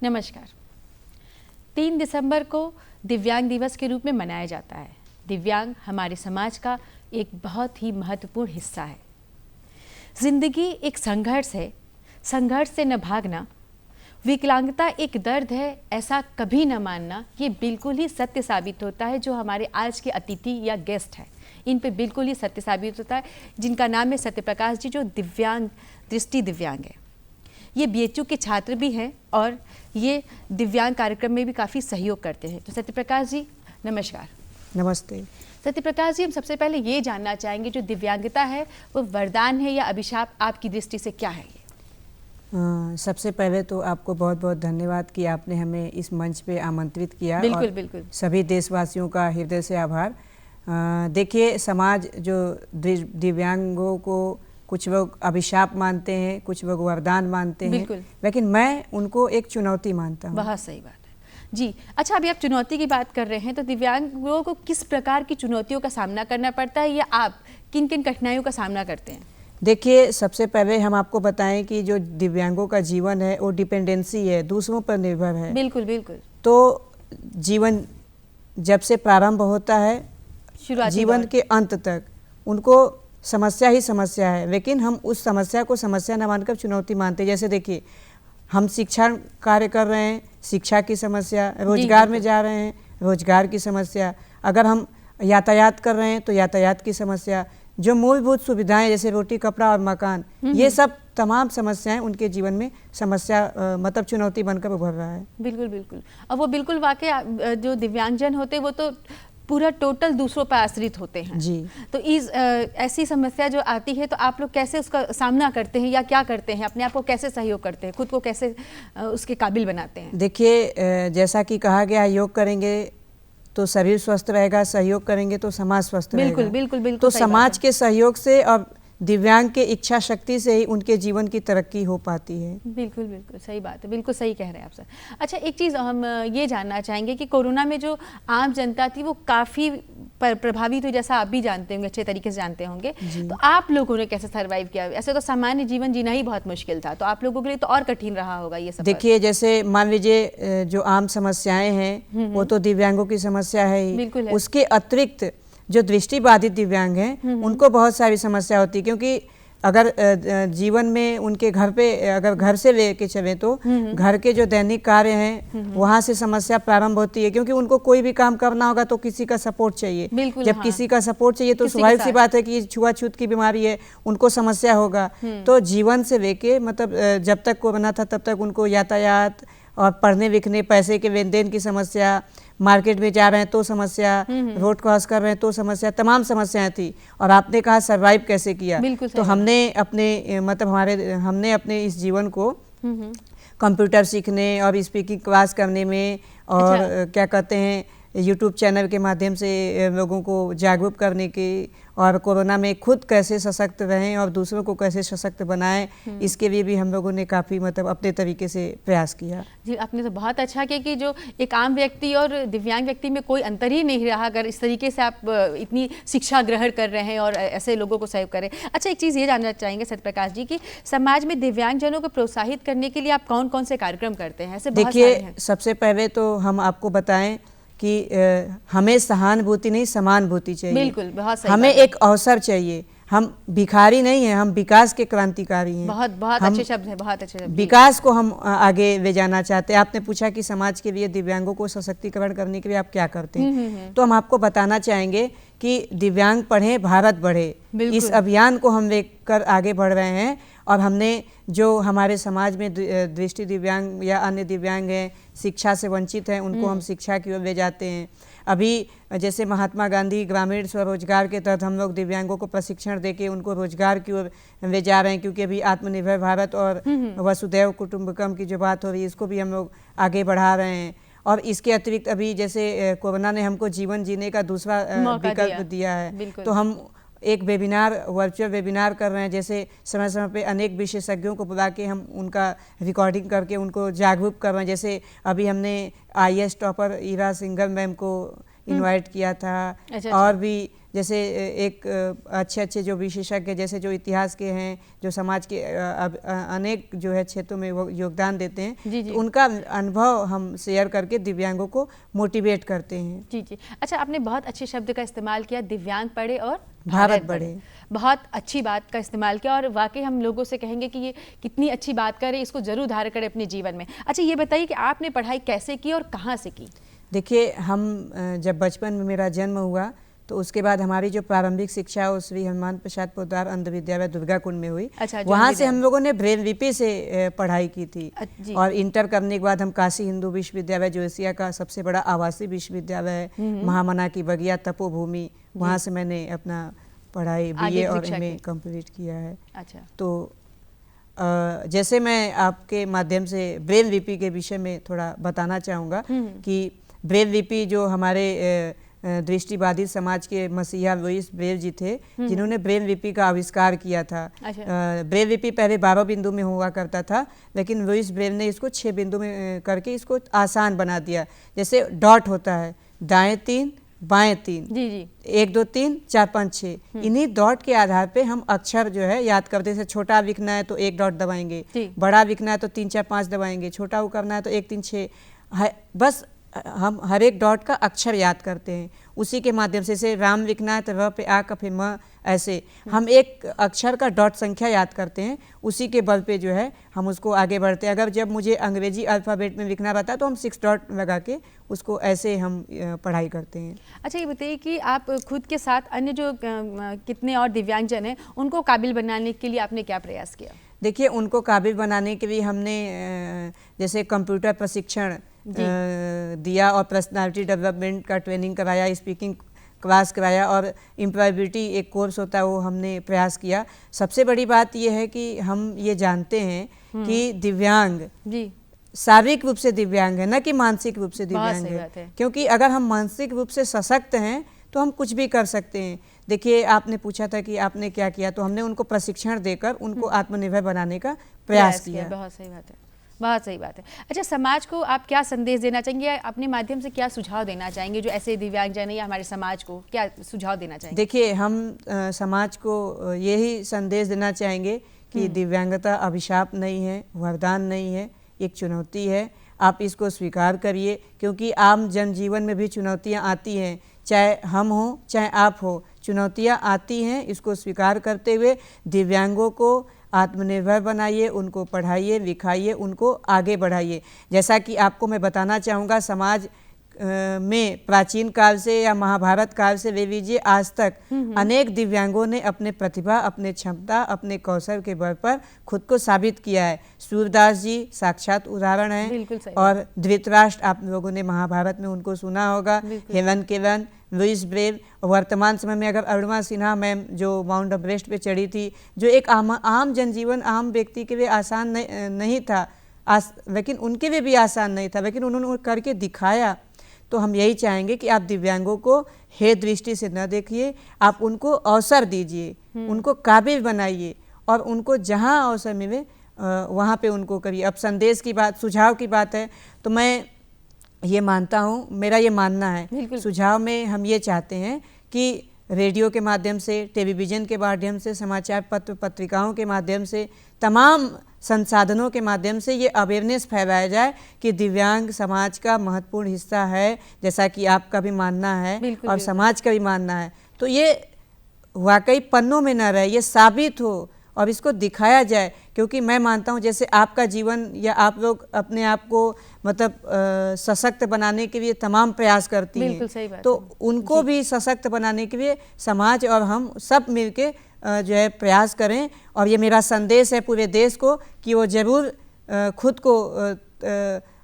नमस्कार। 3 दिसंबर को दिव्यांग दिवस के रूप में मनाया जाता है। दिव्यांग हमारे समाज का एक बहुत ही महत्वपूर्ण हिस्सा है। जिंदगी एक संघर्ष है, संघर्ष से न भागना। विकलांगता एक दर्द है, ऐसा कभी न मानना। ये बिल्कुल ही सत्य साबित होता है जो हमारे आज के अतिथि या गेस्ट हैं, इन पे बिल्कुल ही सत्य साबित होता है, जिनका नाम है सत्यप्रकाश जी, जो दिव्यांग, दृष्टि दिव्यांग है। ये बीएचयू के छात्र भी हैं और ये दिव्यांग कार्यक्रम में भी काफ़ी सहयोग करते हैं। तो सत्यप्रकाश जी नमस्कार। नमस्ते। सत्यप्रकाश जी, हम सबसे पहले ये जानना चाहेंगे, जो दिव्यांगता है वो वरदान है या अभिशाप, आपकी दृष्टि से क्या है ये? सबसे पहले तो आपको बहुत बहुत धन्यवाद कि आपने हमें इस मंच पे आमंत्रित किया। बिल्कुल बिल्कुल। सभी देशवासियों का हृदय से आभार। देखिए, समाज जो दिव्यांगों को कुछ लोग अभिशाप मानते हैं, कुछ लोग वरदान मानते हैं, लेकिन मैं उनको एक चुनौती मानता हूँ। बहुत सही बात है जी। अच्छा, अभी आप चुनौती की बात कर रहे हैं, तो दिव्यांगों को किस प्रकार की चुनौतियों का सामना करना पड़ता है या आप किन किन कठिनाइयों का सामना करते हैं? देखिए, सबसे पहले हम आपको बताएं कि जो दिव्यांगों का जीवन है वो डिपेंडेंसी है, दूसरों पर निर्भर है। बिल्कुल बिल्कुल। तो जीवन जब से प्रारंभ होता है जीवन के अंत तक उनको समस्या ही समस्या है, लेकिन हम उस समस्या को समस्या न मानकर चुनौती मानते हैं। जैसे देखिए, हम शिक्षा कार्य कर रहे हैं, शिक्षा की समस्या, रोजगार में जा रहे हैं, रोजगार की समस्या, अगर हम यातायात कर रहे हैं तो यातायात की समस्या, जो मूलभूत सुविधाएं जैसे रोटी, कपड़ा और मकान, ये सब तमाम समस्याएं उनके जीवन में समस्या मतलब चुनौती बनकर उभर रहा है। बिल्कुल बिल्कुल। और वो बिल्कुल वाकई जो दिव्यांगजन होते हैं वो तो पूरा टोटल दूसरों पर आश्रित होते हैं जी। तो इस ऐसी समस्या जो आती है तो आप लोग कैसे उसका सामना करते हैं या क्या करते हैं, अपने आप को कैसे सहयोग करते हैं, खुद को कैसे उसके काबिल बनाते हैं? देखिए, जैसा कि कहा गया, योग करेंगे तो शरीर स्वस्थ रहेगा, सहयोग करेंगे तो समाज स्वस्थ रहेगा। बिल्कुल बिल्कुल बिल्कुल। तो समाज के सहयोग से और दिव्यांग के इच्छा शक्ति से ही उनके जीवन की तरक्की हो पाती है। बिल्कुल बिल्कुल सही बात है, बिल्कुल सही कह रहे हैं आप सर। अच्छा, एक चीज़ हम ये जानना चाहेंगे कि कोरोना में जो आम जनता थी वो काफ़ी प्रभावित हुई, जैसा आप भी जानते होंगे, अच्छे तरीके से जानते होंगे। तो आप लोगों ने कैसे सर्वाइव किया? ऐसे तो सामान्य जीवन जीना ही बहुत मुश्किल था, तो आप लोगों के लिए तो और कठिन रहा होगा ये सब। देखिए, जैसे मान लीजिए जो आम समस्याएं हैं वो तो दिव्यांगों की समस्या है ही, उसके अतिरिक्त जो दृष्टिबाधित दिव्यांग हैं उनको बहुत सारी समस्या होती है, क्योंकि अगर जीवन में उनके घर पे अगर घर से लेके चले तो घर के जो दैनिक कार्य हैं वहाँ से समस्या प्रारंभ होती है, क्योंकि उनको कोई भी काम करना होगा तो किसी का सपोर्ट चाहिए। जब किसी का सपोर्ट चाहिए तो स्वाभाविक सी बात है कि छुआछूत की बीमारी है, उनको समस्या होगा। तो जीवन से लेके मतलब जब तक कोरोना था तब तक उनको यातायात और पढ़ने लिखने, पैसे के लेन देन की समस्या, मार्केट में जा रहे हैं तो समस्या, रोड क्रॉस कर रहे हैं तो समस्या, तमाम समस्याएं थी। और आपने कहा सरवाइव कैसे किया, तो हमने अपने इस जीवन को कंप्यूटर सीखने और स्पीकिंग क्लास करने में और क्या कहते हैं यूट्यूब चैनल के माध्यम से लोगों को जागरूक करने की, और कोरोना में खुद कैसे सशक्त रहें और दूसरों को कैसे सशक्त बनाएं, इसके लिए भी हम लोगों ने काफ़ी मतलब अपने तरीके से प्रयास किया। जी, आपने तो बहुत अच्छा किया कि जो एक आम व्यक्ति और दिव्यांग व्यक्ति में कोई अंतर ही नहीं रहा, अगर इस तरीके से आप इतनी शिक्षा ग्रहण कर रहे हैं और ऐसे लोगों को सहयोग करें। अच्छा, एक चीज़ ये जानना चाहेंगे सत्यप्रकाश जी कि समाज में दिव्यांगजनों को प्रोत्साहित करने के लिए आप कौन कौन से कार्यक्रम करते हैं? ऐसे देखिए, सबसे पहले तो हम आपको बताएं कि हमें सहानुभूति नहीं समानुभूति चाहिए। बिल्कुल, बहुत सही। हमें एक अवसर चाहिए, हम भिखारी नहीं हैं, हम विकास के क्रांतिकारी हैं। बहुत बहुत अच्छे शब्द है, बहुत अच्छे शब्द। विकास को हम आगे ले जाना चाहते हैं। आपने पूछा कि समाज के लिए दिव्यांगों को सशक्तिकरण करने के लिए आप क्या करते हैं, तो हम आपको बताना चाहेंगे कि दिव्यांग पढ़े भारत बढ़े, इस अभियान को हम लेकर आगे बढ़ रहे हैं। और हमने जो हमारे समाज में दृष्टि दिव्यांग या अन्य दिव्यांग हैं, शिक्षा से वंचित हैं, उनको हम शिक्षा की ओर ले जाते हैं। अभी जैसे महात्मा गांधी ग्रामीण स्वरोजगार के तहत हम लोग दिव्यांगों को प्रशिक्षण देके उनको रोजगार की ओर ले जा रहे हैं, क्योंकि अभी आत्मनिर्भर भारत और वसुधैव कुटुंबकम की जो बात हो रही है इसको भी हम लोग आगे बढ़ा रहे हैं। और इसके अतिरिक्त अभी जैसे कोरोना ने हमको जीवन जीने का दूसरा विकल्प दिया है, तो हम एक वेबिनार, वर्चुअल वेबिनार कर रहे हैं। जैसे समय समय पे अनेक विशेषज्ञों को बुला के हम उनका रिकॉर्डिंग करके उनको जागरूक कर रहे हैं। जैसे अभी हमने IAS topper Ira Singhal ma'am को इनवाइट किया था। और भी जैसे एक अच्छे अच्छे जो विशेषज्ञ जैसे जो इतिहास के हैं, जो समाज के अनेक जो है क्षेत्रों में वो योगदान देते हैं, जी जी। तो उनका अनुभव हम शेयर करके दिव्यांगों को मोटिवेट करते हैं। जी जी। अच्छा, आपने बहुत अच्छे शब्द का इस्तेमाल किया, दिव्यांग पढ़े और भारत बढ़े। बहुत अच्छी बात का इस्तेमाल किया और वाकई हम लोगों से कहेंगे कि ये कितनी अच्छी बात करें, इसको जरूर धारण करें अपने जीवन में। अच्छा, ये बताइए कि आपने पढ़ाई कैसे की और कहाँ से की? देखिए, हम जब बचपन में मेरा जन्म हुआ तो उसके बाद हमारी जो प्रारंभिक शिक्षा वो श्री हनुमान प्रसाद पोद्दार अंध विद्यालय दुर्गाकुंड में हुई। अच्छा, वहाँ से हम लोगों ने ब्रेललिपि से पढ़ाई की थी। और इंटर करने के बाद हम काशी हिंदू विश्वविद्यालय, जो एशिया का सबसे बड़ा आवासीय विश्वविद्यालय है, महामना की बगिया तपोभूमि, वहाँ से मैंने अपना पढ़ाई BA और MA कंप्लीट किया है। अच्छा, तो जैसे मैं आपके माध्यम से ब्रेल लिपि के विषय में थोड़ा बताना चाहूँगा कि ब्रेल लिपि जो हमारे दृष्टिबाधित समाज के मसीहा लुईस ब्रेल जी थे, जिन्होंने ब्रेल लिपि का आविष्कार किया था। ब्रेल लिपि पहले 12 बिंदु में हुआ करता था, लेकिन लुईस ब्रेल ने इसको 6 बिंदु में करके इसको आसान बना दिया। जैसे डॉट होता है, दाएं 3 बाएं 3, जी जी, 1 2 3 4 5 6, इन्हीं डॉट के आधार पे हम अक्षर जो है याद करते हैं। छोटा लिखना है तो 1 डॉट दबाएंगे, बड़ा लिखना है तो 3 4 5 दबाएंगे, छोटा वो करना है तो 1 3 6, बस हम हर एक डॉट का अक्षर याद करते हैं। उसी के माध्यम से राम लिखना है तो र पे आ का फिर म, ऐसे हम एक अक्षर का डॉट संख्या याद करते हैं। उसी के बल पे जो है हम उसको आगे बढ़ते हैं। अगर जब मुझे अंग्रेजी अल्फ़ाबेट में लिखना रहता है तो हम 6 डॉट लगा के उसको ऐसे हम पढ़ाई करते हैं। अच्छा, ये बताइए कि आप खुद के साथ अन्य जो कितने और दिव्यांगजन हैं उनको काबिल बनाने के लिए आपने क्या प्रयास किया? देखिए, उनको काबिल बनाने के लिए हमने जैसे कंप्यूटर प्रशिक्षण दिया और पर्सनालिटी डेवलपमेंट का ट्रेनिंग कराया, स्पीकिंग क्लास कराया और एम्प्लॉयबिलिटी एक कोर्स होता है वो हमने प्रयास किया। सबसे बड़ी बात ये है कि हम ये जानते हैं कि दिव्यांग जी शारीरिक रूप से दिव्यांग है, न कि मानसिक रूप से दिव्यांग है। क्योंकि अगर हम मानसिक रूप से सशक्त हैं तो हम कुछ भी कर सकते हैं। देखिए, आपने पूछा था कि आपने क्या किया, तो हमने उनको प्रशिक्षण देकर उनको आत्मनिर्भर बनाने का प्रयास किया। बहुत सही बात है, बहुत सही बात है। अच्छा, समाज को आप क्या संदेश देना चाहेंगे, अपने माध्यम से क्या सुझाव देना चाहेंगे जो ऐसे दिव्यांगजन या हमारे समाज को क्या सुझाव देना चाहेंगे? देखिए, हम समाज को यही संदेश देना चाहेंगे कि दिव्यांगता अभिशाप नहीं है, वरदान नहीं है, एक चुनौती है। आप इसको स्वीकार करिए, क्योंकि आम जनजीवन में भी चुनौतियाँ आती हैं, चाहे हम हो चाहे आप हो, चुनौतियाँ आती हैं। इसको स्वीकार करते हुए दिव्यांगों को आत्मनिर्भर बनाइए, उनको पढ़ाइए लिखाइए, उनको आगे बढ़ाइए। जैसा कि आपको मैं बताना चाहूँगा, समाज में प्राचीन काल से या महाभारत काल से ले लीजिए आज तक अनेक दिव्यांगों ने अपने प्रतिभा, अपने क्षमता, अपने कौशल के बल पर खुद को साबित किया है। सूरदास जी साक्षात उदाहरण हैं। और धृतराष्ट्र, आप लोगों ने महाभारत में उनको सुना होगा, हेलन केलन, लुईस ब्रेल। वर्तमान समय में अगर अरुणिमा सिन्हा मैम जो माउंट एवरेस्ट पे चढ़ी थी, जो एक आम जनजीवन, आम व्यक्ति के लिए आसान नहीं था, लेकिन उनके लिए भी आसान नहीं था, लेकिन उन्होंने करके दिखाया। तो हम यही चाहेंगे कि आप दिव्यांगों को हे दृष्टि से न देखिए, आप उनको अवसर दीजिए, उनको काबिल बनाइए और उनको जहाँ अवसर मिले वहाँ पे उनको करिए। अब संदेश की बात, सुझाव की बात है, तो मैं ये मानता हूँ, मेरा ये मानना है, सुझाव में हम ये चाहते हैं कि रेडियो के माध्यम से, टेलीविज़न के माध्यम से, समाचार पत्र पत्रिकाओं के माध्यम से, तमाम संसाधनों के माध्यम से ये अवेयरनेस फैलाया जाए कि दिव्यांग समाज का महत्वपूर्ण हिस्सा है, जैसा कि आपका भी मानना है और समाज का भी मानना है। तो ये वाकई पन्नों में न रहे, ये साबित हो और इसको दिखाया जाए। क्योंकि मैं मानता हूँ जैसे आपका जीवन या आप लोग अपने आप को मतलब सशक्त बनाने के लिए तमाम प्रयास करती हैं, तो उनको भी सशक्त बनाने के लिए समाज और हम सब मिलके जो है प्रयास करें। और ये मेरा संदेश है पूरे देश को कि वो जरूर खुद को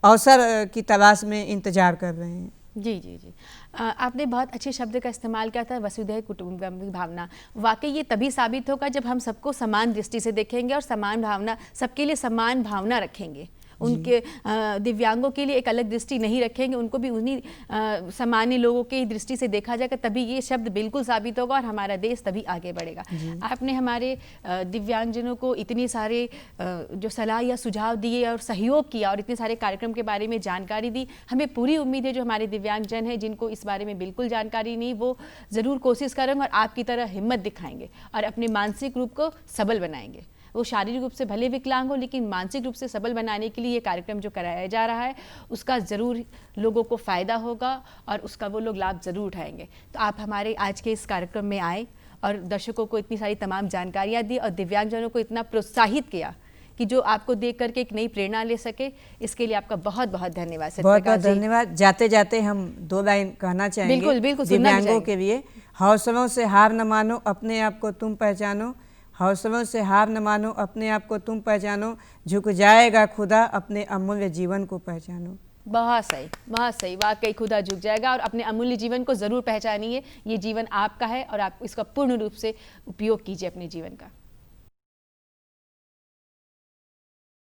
अवसर की तलाश में इंतजार कर रहे हैं। जी जी जी, आपने बहुत अच्छे शब्द का इस्तेमाल किया था, वसुधैव कुटुंबकम की भावना। वाकई ये तभी साबित होगा जब हम सबको समान दृष्टि से देखेंगे और समान भावना, सबके लिए समान भावना रखेंगे। उनके दिव्यांगों के लिए एक अलग दृष्टि नहीं रखेंगे, उनको भी उन्हीं सामान्य लोगों की दृष्टि से देखा जाएगा, तभी ये शब्द बिल्कुल साबित होगा और हमारा देश तभी आगे बढ़ेगा। आपने हमारे दिव्यांगजनों को इतनी सारे जो सलाह या सुझाव दिए और सहयोग किया और इतने सारे कार्यक्रम के बारे में जानकारी दी, हमें पूरी उम्मीद है जो हमारे दिव्यांगजन हैं जिनको इस बारे में बिल्कुल जानकारी नहीं, वो ज़रूर कोशिश करेंगे और आपकी तरह हिम्मत दिखाएंगे और अपने मानसिक रूप को सबल बनाएंगे। वो शारीरिक रूप से भले विकलांग हो लेकिन मानसिक रूप से सबल बनाने के लिए ये कार्यक्रम जो कराया जा रहा है उसका ज़रूर लोगों को फ़ायदा होगा और उसका वो लोग लाभ ज़रूर उठाएंगे। तो आप हमारे आज के इस कार्यक्रम में आए और दर्शकों को इतनी सारी तमाम जानकारियाँ दी और दिव्यांगजनों को इतना प्रोत्साहित किया कि जो आपको देख करके एक नई प्रेरणा ले सके, इसके लिए आपका बहुत बहुत धन्यवाद। बहुत बहुत धन्यवाद। जाते जाते हम 2 लाइन कहना चाहेंगे बिल्कुल बिल्कुल दिव्यांगों के लिए। हौसलों से हार न मानो, अपने आप को तुम पहचानो। हौसलों से हार न मानो, अपने आप को तुम पहचानो। झुक जाएगा खुदा, अपने अमूल्य जीवन को पहचानो। बहुत सही, वाकई खुदा झुक जाएगा और अपने अमूल्य जीवन को ज़रूर पहचानिए। ये जीवन आपका है और आप इसका पूर्ण रूप से उपयोग कीजिए अपने जीवन का।